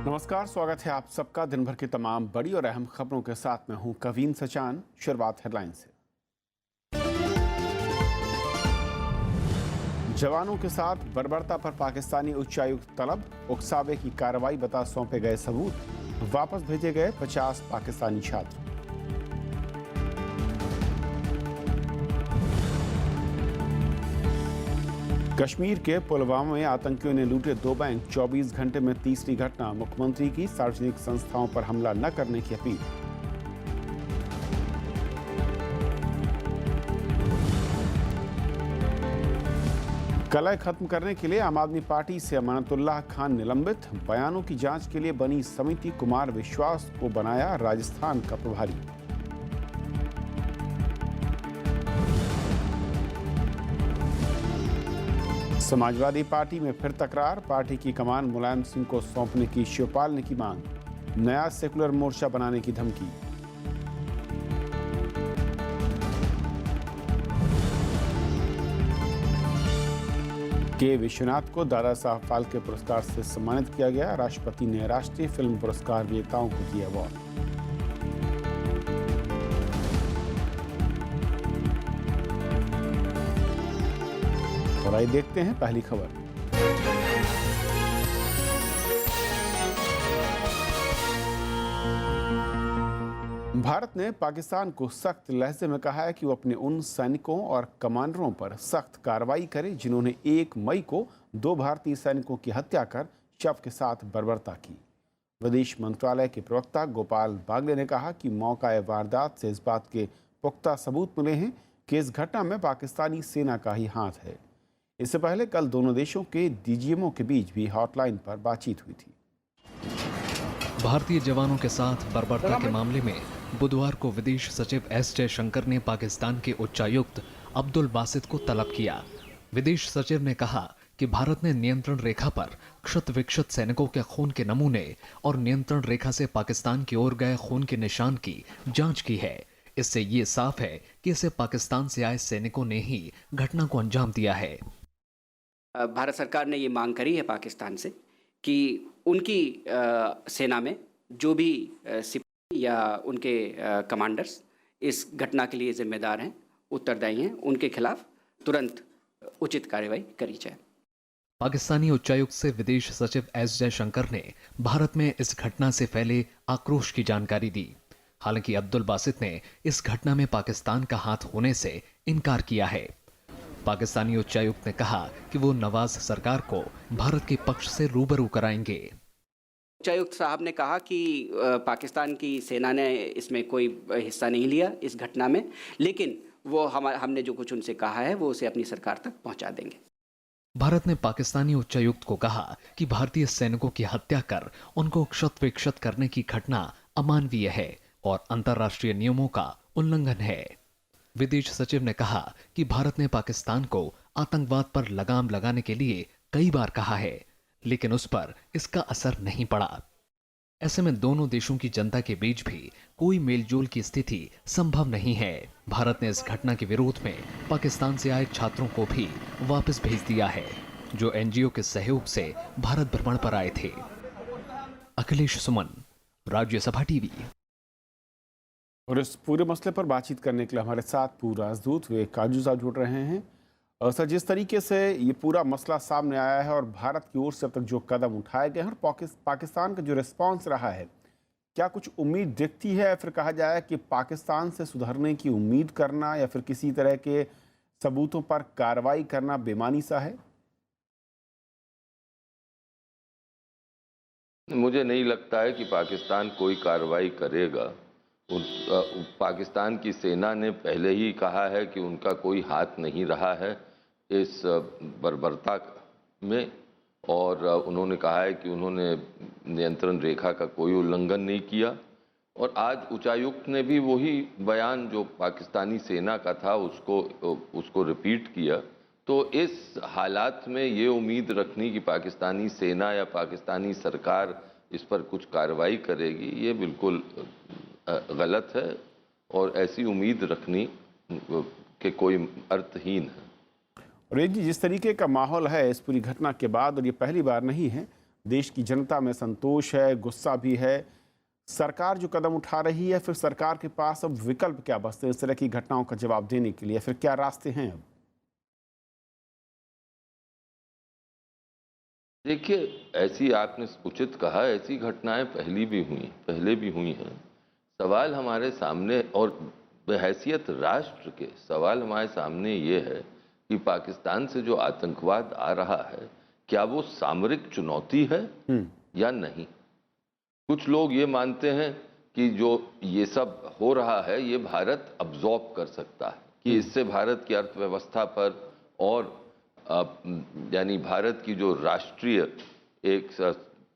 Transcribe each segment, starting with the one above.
नमस्कार, स्वागत है आप सबका दिन भर की तमाम बड़ी और अहम खबरों के साथ। मैं हूं कवीन सचान। शुरुआत हेडलाइन से। जवानों के साथ बर्बरता पर पाकिस्तानी उच्चायुक्त तलब, उकसावे की कार्रवाई बता सौंपे गए सबूत, वापस भेजे गए 50 पाकिस्तानी छात्र। कश्मीर के पुलवामा में आतंकियों ने लूटे 2 बैंक, 24 घंटे में तीसरी घटना। मुख्यमंत्री की सार्वजनिक संस्थाओं पर हमला न करने की अपील। कलह खत्म करने के लिए आम आदमी पार्टी से अमानतुल्लाह खान निलंबित, बयानों की जांच के लिए बनी समिति कुमार विश्वास को बनाया राजस्थान का प्रभारी। समाजवादी पार्टी में फिर तकरार, पार्टी की कमान मुलायम सिंह को सौंपने की शिवपाल ने की मांग, नया सेकुलर मोर्चा बनाने की धमकी। के विश्वनाथ को दादा साहब फाल्के पुरस्कार से सम्मानित किया गया। राष्ट्रपति ने राष्ट्रीय फिल्म पुरस्कार विजेताओं को दिया अवार्ड। और आइए देखते हैं पहली खबर। भारत ने पाकिस्तान को सख्त लहजे में कहा है कि वो अपने उन सैनिकों और कमांडरों पर सख्त कार्रवाई करे जिन्होंने 1 मई को 2 भारतीय सैनिकों की हत्या कर शव के साथ बर्बरता की। विदेश मंत्रालय के प्रवक्ता गोपाल बागले ने कहा कि मौका वारदात से इस बात के पुख्ता सबूत मिले हैं कि इस घटना में पाकिस्तानी सेना का ही हाथ है। इससे पहले कल दोनों देशों के डीजीएमओ के बीच भी हॉटलाइन पर बातचीत हुई थी। भारतीय जवानों के साथ बर्बरता के मामले में बुधवार को विदेश सचिव एस जयशंकर ने पाकिस्तान के उच्चायुक्त अब्दुल बासित को तलब किया। विदेश सचिव ने कहा कि भारत ने नियंत्रण रेखा पर क्षत विक्षत सैनिकों के खून के नमूने और नियंत्रण रेखा से पाकिस्तान की ओर गए खून के निशान की जांच की है। इससे ये साफ है कि इसे पाकिस्तान से आए सैनिकों ने ही घटना को अंजाम दिया है। भारत सरकार ने ये मांग करी है पाकिस्तान से कि उनकी सेना में जो भी सिपाही या उनके कमांडर्स इस घटना के लिए जिम्मेदार हैं, उत्तरदायी हैं, उनके खिलाफ तुरंत उचित कार्रवाई करी जाए। पाकिस्तानी उच्चायुक्त से विदेश सचिव एस जयशंकर ने भारत में इस घटना से फैले आक्रोश की जानकारी दी। हालांकि अब्दुल बासित ने इस घटना में पाकिस्तान का हाथ होने से इनकार किया है। पाकिस्तानी उच्चायुक्त ने कहा कि वो नवाज सरकार को भारत के पक्ष से रूबरू कराएंगे। उच्चायुक्त साहब ने कहा कि पाकिस्तान की सेना ने इसमें कोई हिस्सा नहीं लिया इस घटना में, लेकिन वो हमने जो कुछ उनसे कहा है वो उसे अपनी सरकार तक पहुंचा देंगे। भारत ने पाकिस्तानी उच्चायुक्त को कहा कि भारतीय सैनिकों की हत्या कर उनको क्षत विक्षत करने की घटना अमानवीय है और अंतर्राष्ट्रीय नियमों का उल्लंघन है। विदेश सचिव ने कहा कि भारत ने पाकिस्तान को आतंकवाद पर लगाम लगाने के लिए कई बार कहा है, लेकिन उस पर इसका असर नहीं पड़ा। ऐसे में दोनों देशों की जनता के बीच भी कोई मेलजोल की स्थिति संभव नहीं है। भारत ने इस घटना के विरोध में पाकिस्तान से आए छात्रों को भी वापस भेज दिया है, जो एनजीओ के सहयोग से भारत भ्रमण पर आए थे। अखिलेश सुमन, राज्यसभा टीवी। और इस पूरे मसले पर बातचीत करने के लिए हमारे साथ पूर्व राजदूत वे काजू साहब जुड़ रहे हैं। सर, जिस तरीके से ये पूरा मसला सामने आया है और भारत की ओर से अब तक जो कदम उठाए गए हैं और पाकिस्तान का जो रिस्पांस रहा है, क्या कुछ उम्मीद दिखती है? फिर कहा जाए कि पाकिस्तान से सुधरने की उम्मीद करना या फिर किसी तरह के सबूतों पर कार्रवाई करना बेमानी सा है? मुझे नहीं लगता है कि पाकिस्तान कोई कार्रवाई करेगा। पाकिस्तान की सेना ने पहले ही कहा है कि उनका कोई हाथ नहीं रहा है इस बर्बरता में, और उन्होंने कहा है कि उन्होंने नियंत्रण रेखा का कोई उल्लंघन नहीं किया। और आज उच्चायुक्त ने भी वही बयान जो पाकिस्तानी सेना का था उसको रिपीट किया। तो इस हालात में ये उम्मीद रखनी कि पाकिस्तानी सेना या पाकिस्तानी सरकार इस पर कुछ कार्रवाई करेगी, ये बिल्कुल गलत है और ऐसी उम्मीद रखनी कि कोई अर्थहीन है। और जी, जिस तरीके का माहौल है इस पूरी घटना के बाद, और ये पहली बार नहीं है, देश की जनता में संतोष है, गुस्सा भी है। सरकार जो कदम उठा रही है, फिर सरकार के पास अब विकल्प क्या बचते हैं इस तरह की घटनाओं का जवाब देने के लिए? फिर क्या रास्ते हैं अब? देखिए, ऐसी आपने उचित कहा, ऐसी घटनाएं पहले भी हुई हैं। सवाल हमारे सामने और बहैसियत राष्ट्र के सवाल हमारे सामने ये है कि पाकिस्तान से जो आतंकवाद आ रहा है, क्या वो सामरिक चुनौती है या नहीं। कुछ लोग ये मानते हैं कि जो ये सब हो रहा है ये भारत अब्जॉर्ब कर सकता है, कि इससे भारत की अर्थव्यवस्था पर और यानी भारत की जो राष्ट्रीय एक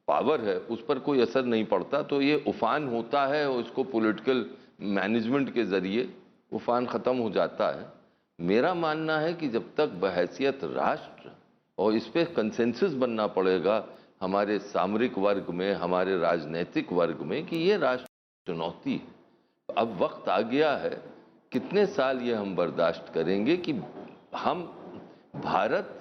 पावर है उस पर कोई असर नहीं पड़ता। तो ये उफान होता है और इसको पॉलिटिकल मैनेजमेंट के जरिए उफान ख़त्म हो जाता है। मेरा मानना है कि जब तक बहैसियत राष्ट्र, और इस पर कंसेंसस बनना पड़ेगा हमारे सामरिक वर्ग में, हमारे राजनीतिक वर्ग में, कि ये राष्ट्र चुनौती है। अब वक्त आ गया है, कितने साल ये हम बर्दाश्त करेंगे कि हम भारत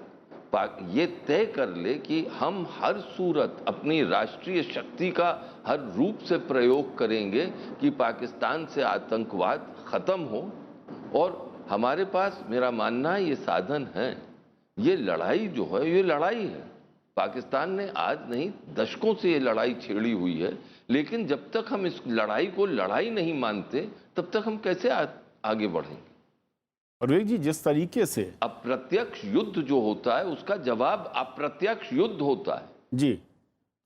ये तय कर ले कि हम हर सूरत अपनी राष्ट्रीय शक्ति का हर रूप से प्रयोग करेंगे कि पाकिस्तान से आतंकवाद ख़त्म हो। और हमारे पास, मेरा मानना है, ये साधन हैं। ये लड़ाई जो है ये लड़ाई है, पाकिस्तान ने आज नहीं दशकों से ये लड़ाई छेड़ी हुई है। लेकिन जब तक हम इस लड़ाई को लड़ाई नहीं मानते तब तक हम कैसे आगे बढ़ेंगे। और विवेक जी, जिस तरीके से अप्रत्यक्ष युद्ध जो होता है उसका जवाब अप्रत्यक्ष युद्ध होता है जी,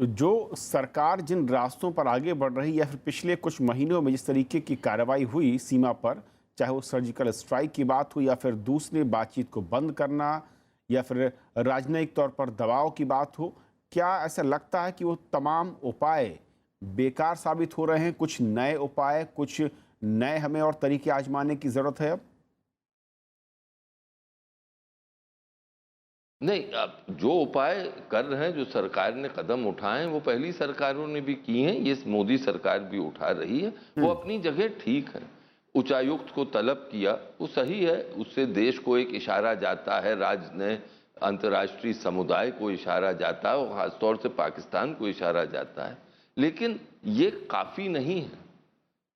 तो जो सरकार जिन रास्तों पर आगे बढ़ रही है, या फिर पिछले कुछ महीनों में जिस तरीके की कार्रवाई हुई सीमा पर, चाहे वो सर्जिकल स्ट्राइक की बात हो या फिर दूसरे बातचीत को बंद करना या फिर राजनयिक तौर पर दबाव की बात हो, क्या ऐसा लगता है कि वो तमाम उपाय बेकार साबित हो रहे हैं? कुछ नए उपाय, कुछ नए हमें और तरीके आजमाने की जरूरत है अब? नहीं, अब जो उपाय कर रहे हैं, जो सरकार ने कदम उठाए हैं, वो पहली सरकारों ने भी की हैं, ये मोदी सरकार भी उठा रही है। वो अपनी जगह ठीक है। उच्चायुक्त को तलब किया, वो सही है, उससे देश को एक इशारा जाता है, अंतर्राष्ट्रीय समुदाय को इशारा जाता है और ख़ासतौर से पाकिस्तान को इशारा जाता है। लेकिन ये काफ़ी नहीं है,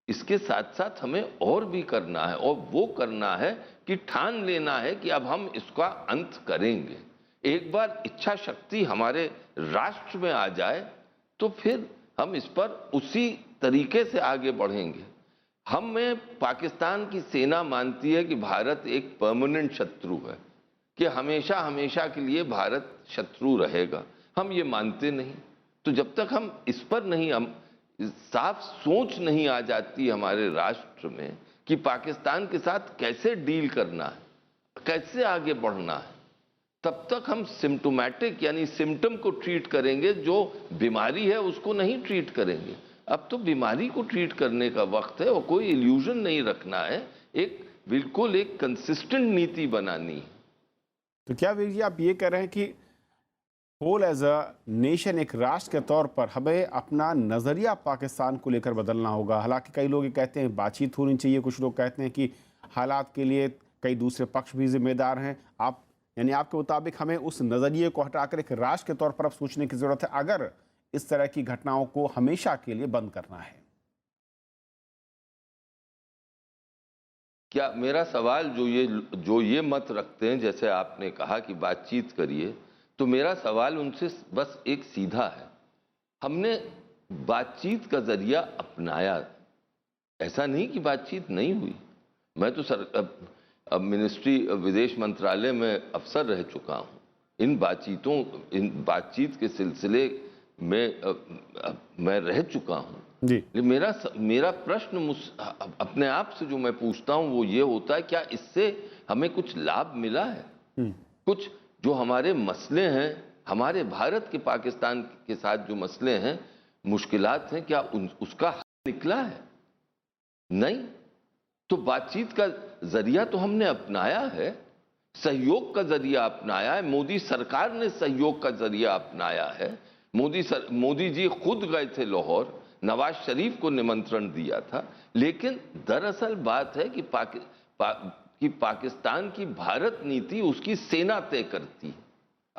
इसके साथ साथ हमें और भी करना है। और वो करना है कि ठान लेना है कि अब हम इसका अंत करेंगे। एक बार इच्छा शक्ति हमारे राष्ट्र में आ जाए तो फिर हम इस पर उसी तरीके से आगे बढ़ेंगे। हमें पाकिस्तान की सेना मानती है कि भारत एक परमानेंट शत्रु है, कि हमेशा हमेशा के लिए भारत शत्रु रहेगा। हम ये मानते नहीं। तो जब तक हम इस पर नहीं, हम साफ सोच नहीं आ जाती हमारे राष्ट्र में कि पाकिस्तान के साथ कैसे डील करना है, कैसे आगे बढ़ना है, तब तक हम सिम्टोमेटिक यानी सिम्टम को ट्रीट करेंगे, जो बीमारी है उसको नहीं ट्रीट करेंगे। अब तो बीमारी को ट्रीट करने का वक्त है और कोई इल्यूजन नहीं रखना है, बिल्कुल एक कंसिस्टेंट नीति बनानी है। तो क्या विवेक जी, आप ये कह रहे हैं कि होल एज अ नेशन, एक राष्ट्र के तौर पर हमें अपना नज़रिया पाकिस्तान को लेकर बदलना होगा? हालांकि कई लोग ये कहते हैं बातचीत होनी चाहिए, कुछ लोग कहते हैं कि हालात के लिए कई दूसरे पक्ष भी जिम्मेदार हैं। आपके मुताबिक हमें उस नज़रिए को हटाकर एक राष्ट्र के तौर पर अब सोचने की ज़रूरत है, अगर इस तरह की घटनाओं को हमेशा के लिए बंद करना है। क्या मेरा सवाल जो ये मत रखते हैं, जैसे आपने कहा कि बातचीत करिए, तो मेरा सवाल उनसे बस एक सीधा है। हमने बातचीत का जरिया अपनाया, ऐसा नहीं कि बातचीत नहीं हुई। मैं तो अब मिनिस्ट्री विदेश मंत्रालय में अफसर रह चुका हूँ। इन बातचीत के सिलसिले में मैं रह चुका हूँ जी। मेरा प्रश्न अपने आप से जो मैं पूछता हूँ वो ये होता है, क्या इससे हमें कुछ लाभ मिला है? कुछ जो हमारे मसले हैं, हमारे भारत के पाकिस्तान के साथ जो मसले हैं, मुश्किलात हैं, क्या उसका हल निकला है? नहीं। तो बातचीत का जरिया तो हमने अपनाया है, सहयोग का जरिया अपनाया है। मोदी सरकार ने सहयोग का जरिया अपनाया है। मोदी जी खुद गए थे लाहौर, नवाज शरीफ को निमंत्रण दिया था। लेकिन दरअसल बात है कि पाकिस्तान की भारत नीति उसकी सेना तय करती है।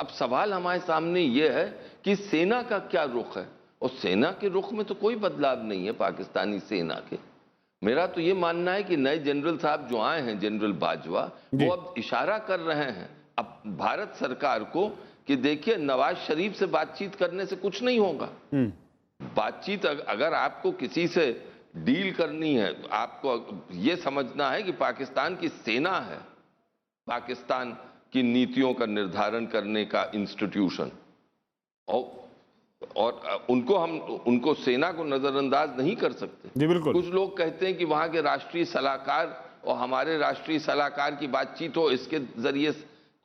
अब सवाल हमारे सामने ये है कि सेना का क्या रुख है, और सेना के रुख में तो कोई बदलाव नहीं है पाकिस्तानी सेना के। मेरा तो ये मानना है कि नए जनरल साहब जो आए हैं, जनरल बाजवा, वो अब इशारा कर रहे हैं अब भारत सरकार को कि देखिए नवाज शरीफ से बातचीत करने से कुछ नहीं होगा। बातचीत अगर आपको किसी से डील करनी है, आपको ये समझना है कि पाकिस्तान की सेना है पाकिस्तान की नीतियों का निर्धारण करने का इंस्टीट्यूशन, और उनको सेना को नजरअंदाज नहीं कर सकते। जी बिल्कुल। कुछ लोग कहते हैं कि वहां के राष्ट्रीय सलाहकार और हमारे राष्ट्रीय सलाहकार की बातचीत हो, इसके जरिए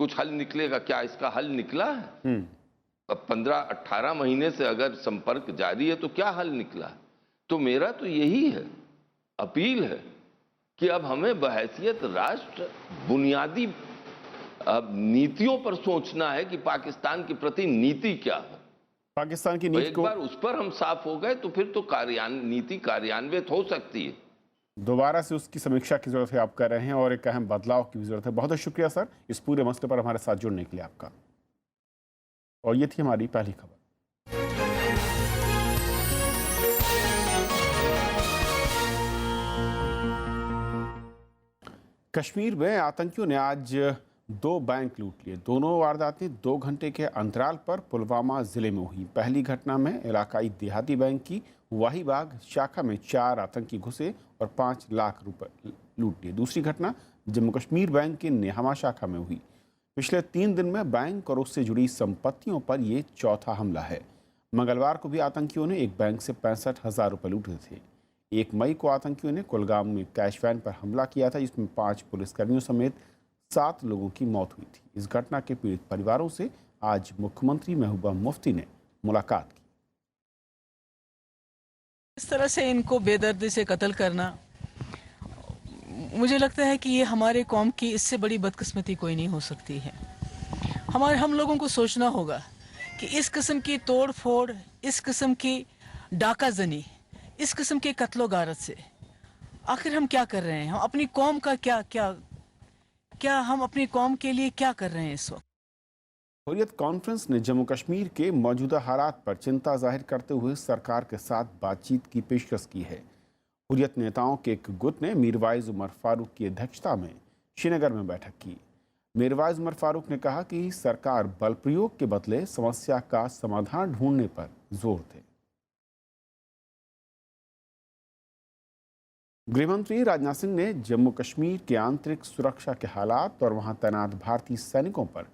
कुछ हल निकलेगा। क्या इसका हल निकला है? अब 15-18 महीने से अगर संपर्क जारी है तो क्या हल निकला है? तो मेरा तो यही है, अपील है कि अब हमें बहैसियत राष्ट्र बुनियादी नीतियों पर सोचना है कि पाकिस्तान के प्रति नीति क्या हो। पाकिस्तान की नीति एक को बार उस पर हम साफ हो गए तो फिर तो नीति कार्यान्वित हो सकती है। दोबारा से उसकी समीक्षा की जरूरत है, आप कर रहे हैं, और एक अहम बदलाव की भी जरूरत है। बहुत बहुत शुक्रिया सर इस पूरे मसले पर हमारे साथ जुड़ने के लिए आपका। और ये थी हमारी पहली खबर। कश्मीर में आतंकियों ने आज 2 बैंक लूट लिए। दोनों वारदातें 2 घंटे के अंतराल पर पुलवामा जिले में हुई। पहली घटना में इलाकाई देहाती बैंक की वाहीबाग शाखा में 4 आतंकी घुसे और 5 लाख रुपए लूट लिए। दूसरी घटना जम्मू कश्मीर बैंक की नेहमा शाखा में हुई। पिछले 3 दिन में बैंक और उससे जुड़ी संपत्तियों पर यह चौथा हमला है। मंगलवार को भी आतंकियों ने एक बैंक से 65,000 रुपये लूटे थे। 1 मई को आतंकियों ने कुलगाम में कैश वैन पर हमला किया था, जिसमें 5 पुलिसकर्मियों समेत 7 लोगों की मौत हुई थी। इस घटना के पीड़ित परिवारों से आज मुख्यमंत्री महबूबा मुफ्ती ने मुलाकात की। इस तरह से इनको बेदर्दी से कत्ल करना, मुझे लगता है कि ये हमारे कौम की इससे बड़ी बदकिस्मती कोई नहीं हो सकती है। हम लोगों को सोचना होगा कि इस किस्म की तोड़ फोड़, इस किस्म की डाका जनी, इस किस्म के कत्लो गारत से आखिर हम क्या कर रहे हैं? हम अपनी कौम का क्या हम अपनी कौम के लिए क्या कर रहे हैं इस वक्त? हुर्रियत कॉन्फ्रेंस ने जम्मू कश्मीर के मौजूदा हालात पर चिंता जाहिर करते हुए सरकार के साथ बातचीत की पेशकश की है। हुर्रियत नेताओं के एक गुट ने मीरवाइज उमर फारूक की अध्यक्षता में श्रीनगर में बैठक की। मीरवाइज उमर फारूक ने कहा कि सरकार बल प्रयोग के बदले समस्या का समाधान ढूंढने पर जोर दे। गृहमंत्री राजनाथ सिंह ने जम्मू कश्मीर के आंतरिक सुरक्षा के हालात और वहां तैनात भारतीय सैनिकों पर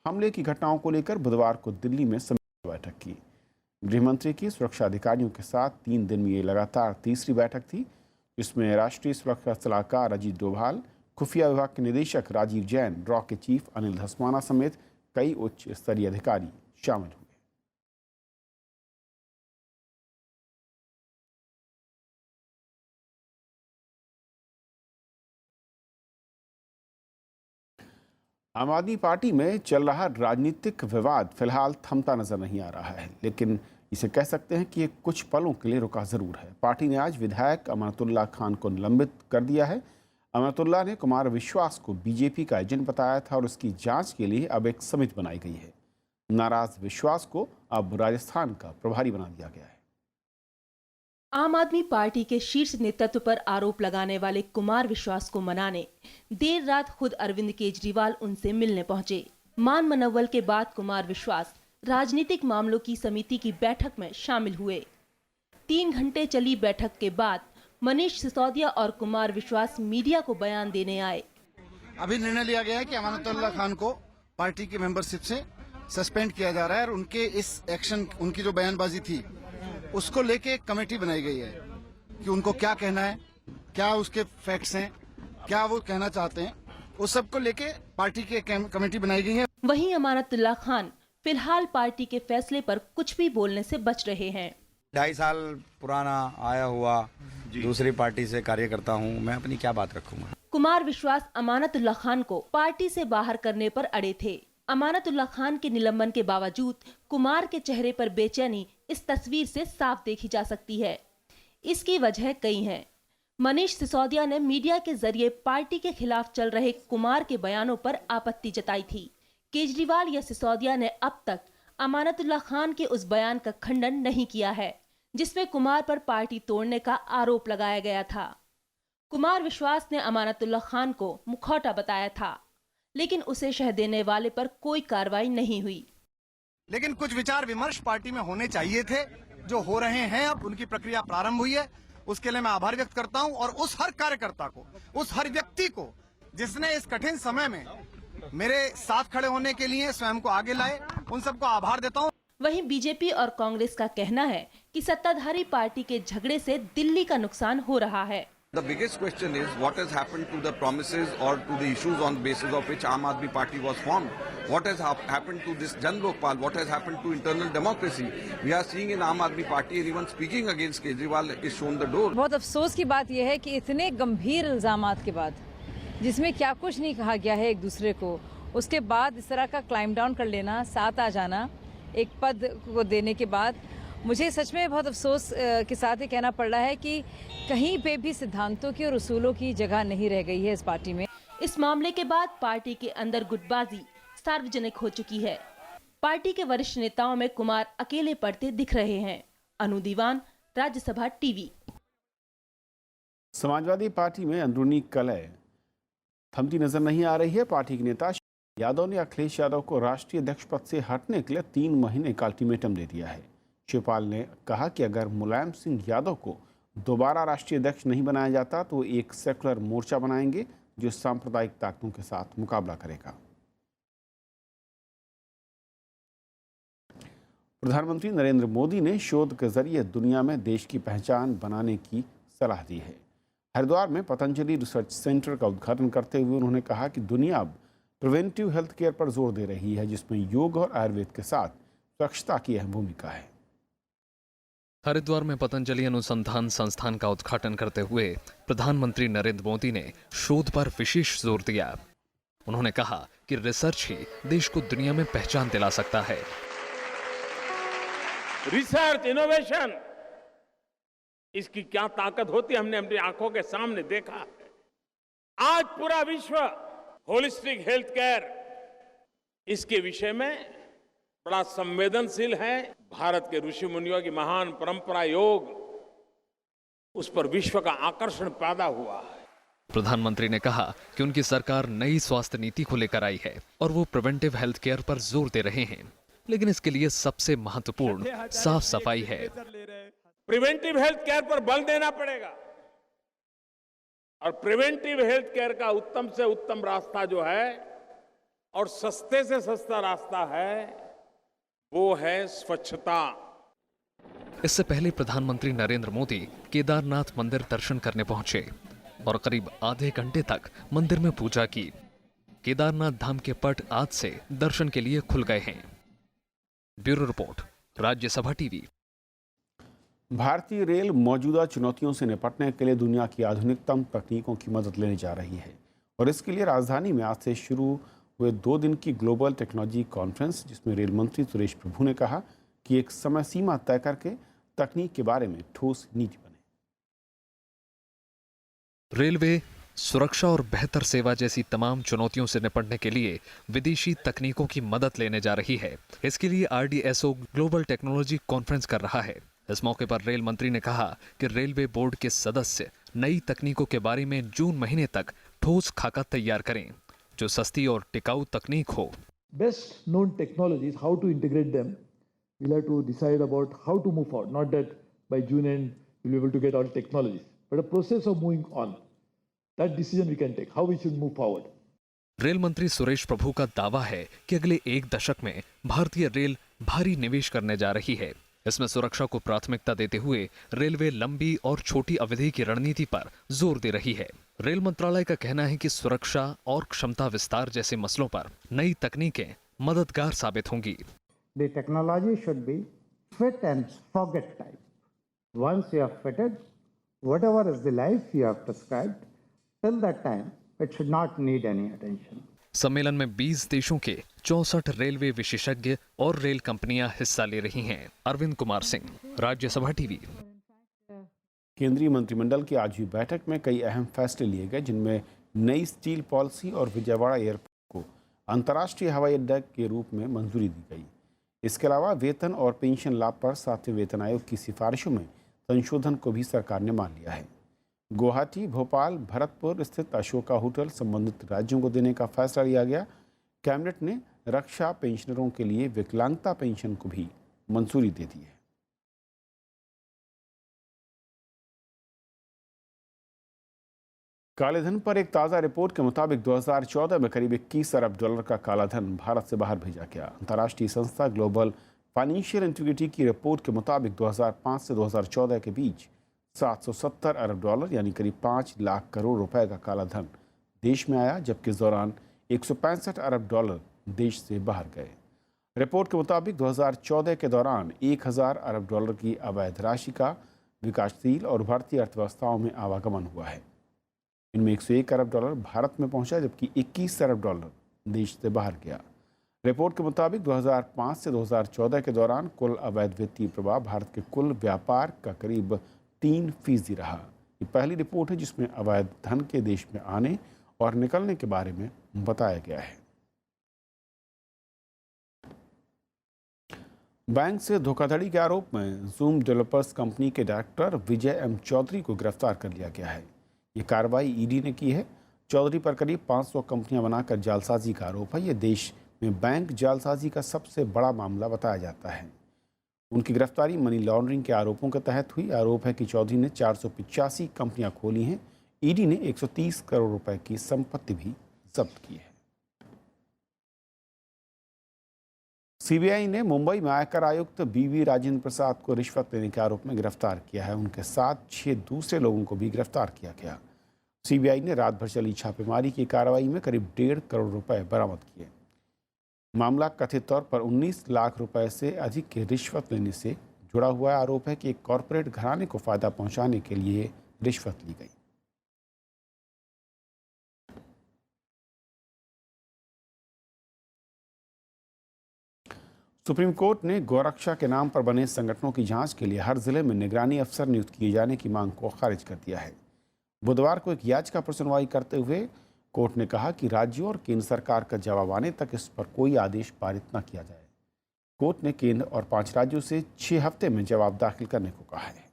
हमले की घटनाओं को लेकर बुधवार को दिल्ली में समीक्षा बैठक की। गृहमंत्री की सुरक्षा अधिकारियों के साथ 3 दिन में ये लगातार तीसरी बैठक थी, जिसमें राष्ट्रीय सुरक्षा सलाहकार अजीत डोभाल, खुफिया विभाग के निदेशक राजीव जैन, रॉ के चीफ अनिल धस्माना समेत कई उच्च स्तरीय अधिकारी शामिल हुए। आम आदमी पार्टी में चल रहा राजनीतिक विवाद फिलहाल थमता नजर नहीं आ रहा है, लेकिन इसे कह सकते हैं कि ये कुछ पलों के लिए रुका जरूर है। पार्टी ने आज विधायक अमानतुल्लाह खान को निलंबित कर दिया है। अमानतुल्लाह ने कुमार विश्वास को बीजेपी का एजेंट बताया था और उसकी जांच के लिए अब एक समिति बनाई गई है। नाराज विश्वास को अब राजस्थान का प्रभारी बना दिया गया है। आम आदमी पार्टी के शीर्ष नेतृत्व पर आरोप लगाने वाले कुमार विश्वास को मनाने देर रात खुद अरविंद केजरीवाल उनसे मिलने पहुंचे। मान मनव्वल के बाद कुमार विश्वास राजनीतिक मामलों की समिति की बैठक में शामिल हुए। 3 घंटे चली बैठक के बाद मनीष सिसोदिया और कुमार विश्वास मीडिया को बयान देने आए। अभी निर्णय लिया गया है कि अमानतुल्लाह खान को पार्टी की मेंबरशिप से सस्पेंड किया जा रहा है और उनके इस एक्शन, उनकी जो बयानबाजी थी उसको लेके एक कमेटी बनाई गई है कि उनको क्या कहना है, क्या उसके फैक्ट्स हैं, क्या वो कहना चाहते हैं, उस सब को लेके पार्टी की कमेटी बनाई गई है। वहीं अमानतुल्लाह खान फिलहाल पार्टी के फैसले पर कुछ भी बोलने से बच रहे हैं। 2.5 साल पुराना आया हुआ दूसरी पार्टी से कार्यकर्ता हूँ, मैं अपनी क्या बात रखूंगा। कुमार विश्वास अमानतुल्लाह खान को पार्टी से बाहर करने पर अड़े थे। अमानतुल्लाह खान के निलंबन के बावजूद कुमार के चेहरे पर बेचैनी इस तस्वीर से साफ देखी जा सकती है। इसकी वजह कई हैं। मनीष सिसोदिया ने मीडिया के जरिए पार्टी के खिलाफ चल रहे कुमार के बयानों पर आपत्ति जताई थी। केजरीवाल या सिसोदिया ने अब तक अमानतुल्लाह खान के उस बयान का खंडन नहीं किया है जिसमें कुमार पर पार्टी तोड़ने का आरोप लगाया गया था। कुमार विश्वास ने अमानतुल्लाह खान को मुखौटा बताया था, लेकिन उसे शह देने वाले पर कोई कार्रवाई नहीं हुई। लेकिन कुछ विचार विमर्श पार्टी में होने चाहिए थे, जो हो रहे हैं। अब उनकी प्रक्रिया प्रारंभ हुई है, उसके लिए मैं आभार व्यक्त करता हूं और उस हर कार्यकर्ता को, उस हर व्यक्ति को जिसने इस कठिन समय में मेरे साथ खड़े होने के लिए स्वयं को आगे लाए, उन सबको आभार देता हूं। वहीं बीजेपी और कांग्रेस का कहना है कि सत्ताधारी पार्टी के झगड़े से दिल्ली का नुकसान हो रहा है। The biggest question is what has happened to the promises or to the issues on basis of which Aam Aadmi Party was formed. What has happened to this Jan Lokpal? What has happened to internal democracy? We are seeing in Aam Aadmi Party even speaking against Kejriwal is shown the door. बहुत अफसोस की बात यह है कि इतने गंभीर इल्जामात के बाद, जिसमें क्या कुछ नहीं कहा गया है एक दूसरे को, उसके बाद इस तरह का क्लाइम डाउन कर लेना, साथ आ जाना एक पद को देने के बाद, मुझे सच में बहुत अफसोस के साथ ये कहना पड़ रहा है कि कहीं पे भी सिद्धांतों की और उसूलों की जगह नहीं रह गई है इस पार्टी में। इस मामले के बाद पार्टी के अंदर गुटबाजी सार्वजनिक हो चुकी है। पार्टी के वरिष्ठ नेताओं में कुमार अकेले पड़ते दिख रहे हैं। अनु दीवान, राज्यसभा टीवी। समाजवादी पार्टी में अंदरूनी कलह थमती नजर नहीं आ रही है। पार्टी के नेता यादव ने अखिलेश यादव को राष्ट्रीय अध्यक्ष पद से हटने के लिए 3 महीने का अल्टीमेटम दे दिया है। शिवपाल ने कहा कि अगर मुलायम सिंह यादव को दोबारा राष्ट्रीय अध्यक्ष नहीं बनाया जाता तो एक सेकुलर मोर्चा बनाएंगे जो सांप्रदायिक ताकतों के साथ मुकाबला करेगा। प्रधानमंत्री नरेंद्र मोदी ने शोध के जरिए दुनिया में देश की पहचान बनाने की सलाह दी है। हरिद्वार में पतंजलि रिसर्च सेंटर का उद्घाटन करते हुए उन्होंने कहा कि दुनिया अब प्रिवेंटिव हेल्थ केयर पर जोर दे रही है, जिसमें योग और आयुर्वेद के साथ स्वच्छता की अहम भूमिका है। हरिद्वार में पतंजलि अनुसंधान संस्थान का उद्घाटन करते हुए प्रधानमंत्री नरेंद्र मोदी ने शोध पर विशेष जोर दिया। उन्होंने कहा कि रिसर्च ही देश को दुनिया में पहचान दिला सकता है। रिसर्च, इनोवेशन, इसकी क्या ताकत होती है हमने अपनी आंखों के सामने देखा है। आज पूरा विश्व होलिस्टिक हेल्थ केयर इसके विषय में बड़ा संवेदनशील है। भारत के ऋषि मुनियों की महान परंपरा योग, उस पर विश्व का आकर्षण पैदा हुआ है। प्रधानमंत्री ने कहा कि उनकी सरकार नई स्वास्थ्य नीति को लेकर आई है और वो प्रिवेंटिव हेल्थ केयर पर जोर दे रहे हैं, लेकिन इसके लिए सबसे महत्वपूर्ण साफ सफाई है। प्रिवेंटिव हेल्थ केयर पर बल देना पड़ेगा और प्रिवेंटिव हेल्थ केयर का उत्तम से उत्तम रास्ता जो है और सस्ते से सस्ता रास्ता है वो है स्वच्छता। इससे पहले प्रधानमंत्री नरेंद्र मोदी केदारनाथ मंदिर दर्शन करने पहुंचे और करीब आधे घंटे तक मंदिर में पूजा की। केदारनाथ धाम के पट आज से दर्शन के लिए खुल गए हैं। Bureau report, Rajya Sabha TV. भारतीय रेल मौजूदा चुनौतियों से निपटने के लिए दुनिया की आधुनिकतम तकनीकों की मदद लेने जा रही है और इसके लिए राजधानी में आज से शुरू हुए 2 दिन की ग्लोबल टेक्नोलॉजी कॉन्फ्रेंस, जिसमें रेल मंत्री सुरेश प्रभु ने कहा कि एक समय सीमा तय करके तकनीक के बारे में ठोस नीति बने। रेलवे सुरक्षा और बेहतर सेवा जैसी तमाम चुनौतियों से निपटने के लिए विदेशी तकनीकों की मदद लेने जा रही है। इसके लिए RDSO ग्लोबल टेक्नोलॉजी कॉन्फ्रेंस कर रहा है। इस मौके पर रेल मंत्री ने कहा कि रेलवे बोर्ड के सदस्य नई तकनीकों के बारे में जून महीने तक ठोस खाका तैयार करें जो सस्ती और टिकाऊ तकनीक हो। Best known technologies, how to integrate them, we'll have to decide about how to move forward. Not that by June end we'll be able to get all technologies, but a process of moving on. That decision we can take, how we should move forward. Rail मंत्री सुरेश प्रभु का दावा है कि अगले 1 दशक में भारतीय rail भारी निवेश करने जा रही है। इसमें सुरक्षा को प्राथमिकता देते हुए रेलवे लंबी और छोटी अवधि की रणनीति पर जोर दे रही है। रेल मंत्रालय का कहना है कि सुरक्षा और क्षमता विस्तार जैसे मसलों पर नई तकनीकें मददगार साबित होंगी। The technology should be fit and forget type. Once you have fitted, whatever is the life you have prescribed, till that time it should not need any attention. सम्मेलन में 20 देशों के 64 रेलवे विशेषज्ञ और रेल कंपनियां हिस्सा ले रही हैं। अरविंद कुमार सिंह, राज्यसभा टीवी। केंद्रीय मंत्रिमंडल की आज हुई बैठक में कई अहम फैसले लिए गए, जिनमें नई स्टील पॉलिसी और विजयवाड़ा एयरपोर्ट को अंतर्राष्ट्रीय हवाई अड्डा के रूप में मंजूरी दी गई। इसके अलावा वेतन और पेंशन लाभ पर 7वें वेतन आयोग की सिफारिशों में संशोधन को भी सरकार ने मान लिया है। गुवाहाटी, भोपाल, भरतपुर स्थित अशोका होटल संबंधित राज्यों को देने का फैसला लिया गया। कैबिनेट ने रक्षा पेंशनरों के लिए विकलांगता पेंशन को भी मंजूरी दे दी है। कालेधन पर एक ताज़ा रिपोर्ट के मुताबिक 2014 में करीब 21 अरब डॉलर का कालाधन भारत से बाहर भेजा गया। अंतर्राष्ट्रीय संस्था ग्लोबल फाइनेंशियल इंटीग्रिटी की रिपोर्ट के मुताबिक 2005 से 2014 के बीच 770 अरब डॉलर यानी करीब 5 लाख करोड़ रुपए का कालाधन देश में आया, जबकि इस दौरान 165 अरब डॉलर देश से बाहर गए। रिपोर्ट के मुताबिक 2014 के दौरान 1000 अरब डॉलर की अवैध राशि का विकासशील और उभरती अर्थव्यवस्थाओं में आवागमन हुआ है। इनमें 101 अरब डॉलर भारत में पहुंचा, जबकि 21 अरब डॉलर देश से बाहर गया। रिपोर्ट के मुताबिक 2005 से 2014 के दौरान कुल अवैध वित्तीय प्रवाह भारत के कुल व्यापार का करीब 3% रहा। ये पहली रिपोर्ट है जिसमें अवैध धन के देश में आने और निकलने के बारे में बताया गया है। बैंक से धोखाधड़ी के आरोप में जूम डेवलपर्स कंपनी के डायरेक्टर विजय एम चौधरी को गिरफ्तार कर लिया गया है। ये कार्रवाई ईडी ने की है। चौधरी पर करीब 500 कंपनियां बनाकर जालसाजी का आरोप है। ये देश में बैंक जालसाजी का सबसे बड़ा मामला बताया जाता है। उनकी गिरफ्तारी मनी लॉन्ड्रिंग के आरोपों के तहत हुई। आरोप है कि चौधरी ने 485 कंपनियां खोली हैं। ईडी ने 130 करोड़ रुपए की संपत्ति भी जब्त की है। सीबीआई ने मुंबई में आयकर आयुक्त बीवी राजेंद्र प्रसाद को रिश्वत लेने के आरोप में गिरफ्तार किया है। उनके साथ 6 दूसरे लोगों को भी गिरफ्तार किया गया। सीबीआई ने रात भर चली छापेमारी की कार्रवाई में करीब 1.5 करोड़ रुपए बरामद किए। मामला कथित तौर पर 19 लाख रुपए से अधिक की रिश्वत लेने से जुड़ा हुआ आरोप है कि एक कॉरपोरेट घराने को फायदा पहुंचाने के लिए रिश्वत ली गई। सुप्रीम कोर्ट ने गौरक्षा के नाम पर बने संगठनों की जांच के लिए हर जिले में निगरानी अफसर नियुक्त किए जाने की मांग को खारिज कर दिया है। बुधवार को एक याचिका पर सुनवाई करते हुए कोर्ट ने कहा कि राज्यों और केंद्र सरकार का जवाब आने तक इस पर कोई आदेश पारित न किया जाए। कोर्ट ने केंद्र और 5 राज्यों से 6 हफ्ते में जवाब दाखिल करने को कहा है।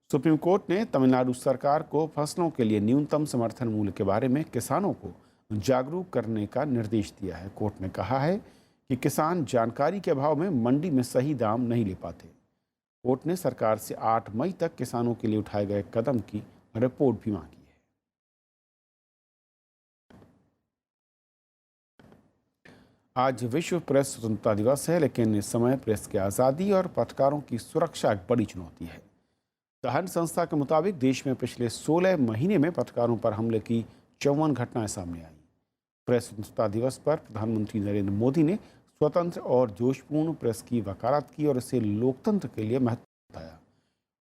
सुप्रीम कोर्ट ने तमिलनाडु सरकार को फसलों के लिए न्यूनतम समर्थन मूल्य के बारे में किसानों को जागरूक करने का निर्देश दिया है। कोर्ट ने कहा है कि किसान जानकारी के अभाव में मंडी में सही दाम नहीं ले पाते। कोर्ट ने सरकार से 8 मई तक किसानों के लिए उठाए गए कदम की रिपोर्ट भी मांगी है। आज विश्व प्रेस स्वतंत्रता दिवस है, लेकिन इस समय प्रेस की आज़ादी और पत्रकारों की सुरक्षा एक बड़ी चुनौती है। द संस्था के मुताबिक देश में पिछले 16 महीने में पत्रकारों पर हमले की 54 घटनाएं सामने आई। प्रेस स्वतंत्रता दिवस पर प्रधानमंत्री नरेंद्र मोदी ने स्वतंत्र और जोशपूर्ण प्रेस की वकालत की और इसे लोकतंत्र के लिए महत्वपूर्ण बताया।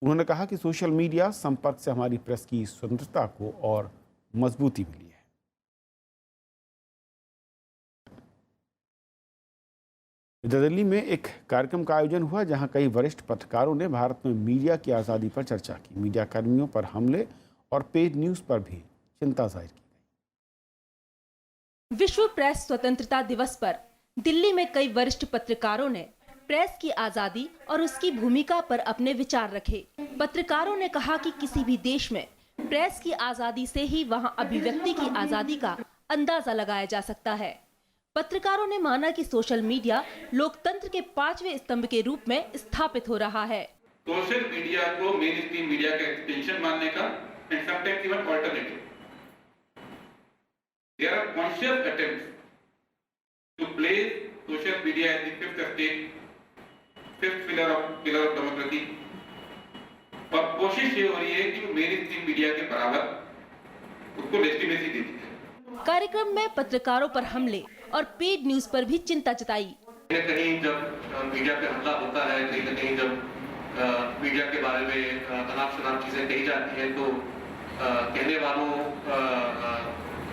उन्होंने कहा कि सोशल मीडिया संपर्क से हमारी प्रेस की स्वतंत्रता को और मजबूती मिली है। इधर दिल्ली में एक कार्यक्रम का आयोजन हुआ जहां कई वरिष्ठ पत्रकारों ने भारत में मीडिया की आज़ादी पर चर्चा की। मीडिया कर्मियों पर हमले और पेड न्यूज़ पर भी चिंता जाहिर की। विश्व प्रेस स्वतंत्रता दिवस पर दिल्ली में कई वरिष्ठ पत्रकारों ने प्रेस की आजादी और उसकी भूमिका पर अपने विचार रखे। पत्रकारों ने कहा कि किसी भी देश में प्रेस की आजादी से ही वहां अभिव्यक्ति की आजादी का अंदाजा लगाया जा सकता है। पत्रकारों ने माना कि सोशल मीडिया लोकतंत्र के 5वें स्तंभ के रूप में स्थापित हो रहा है। सोशल मीडिया को मेन स्ट्रीम मीडिया का एक्सटेंशन मानने का and sometimes even alternative. There are conscious attempts to place social media as the fifth estate, fifth pillar of democracy, और कोशिश ये हो रही है कि मेन स्ट्रीम मीडिया के बराबर उसको लेजिटिमेसी दे दी जाए। कार्यक्रम में पत्रकारों पर हमले और पेड न्यूज पर भी चिंता जताई। कहीं जब मीडिया पे हमला होता है, कहीं न कहीं जब मीडिया के बारे में अनाप शनाप चीजें कही जाती हैं, तो कहने वालों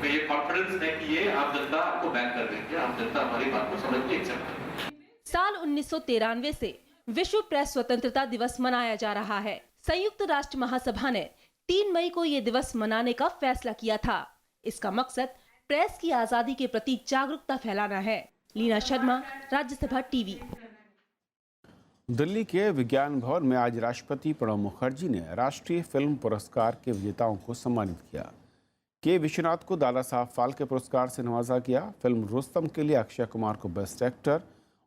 ये कॉन्फिडेंस है कि ये आम जनता आपको बैक कर देगी, आम जनता हमारी बात को समझ के एक्सेप्ट करेगी। साल 1993 से विश्व प्रेस स्वतंत्रता दिवस मनाया जा रहा है। संयुक्त राष्ट्र महासभा ने 3 मई को ये दिवस मनाने का फैसला किया था। इसका मकसद प्रेस की आजादी के प्रति जागरूकता फैलाना है। लीना शर्मा, राज्यसभा टीवी। दिल्ली के विज्ञान भवन में आज राष्ट्रपति प्रणब मुखर्जी ने राष्ट्रीय फिल्म पुरस्कार के विजेताओं को सम्मानित किया। के विश्वनाथ को दादा साहब फाल्के पुरस्कार से नवाजा गया। फिल्म रुस्तम के लिए अक्षय कुमार को बेस्ट एक्टर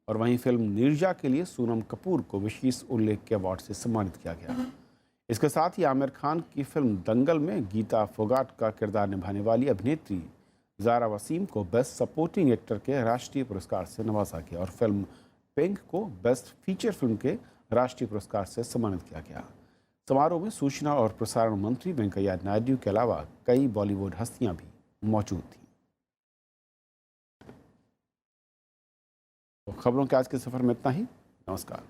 और वहीं फिल्म नीरजा के लिए सोनम कपूर को विशेष उल्लेख के अवार्ड से सम्मानित किया गया। इसके साथ ही आमिर खान की फिल्म दंगल में गीता फोगाट का किरदार निभाने वाली अभिनेत्री ज़ारा वसीम को बेस्ट सपोर्टिंग एक्टर के राष्ट्रीय पुरस्कार से नवाजा गया और फिल्म पिंक को बेस्ट फीचर फिल्म के राष्ट्रीय पुरस्कार से सम्मानित किया गया। समारोह में सूचना और प्रसारण मंत्री वेंकैया नायडू के अलावा कई बॉलीवुड हस्तियां भी मौजूद थीं। तो खबरों के आज के सफर में इतना ही। नमस्कार।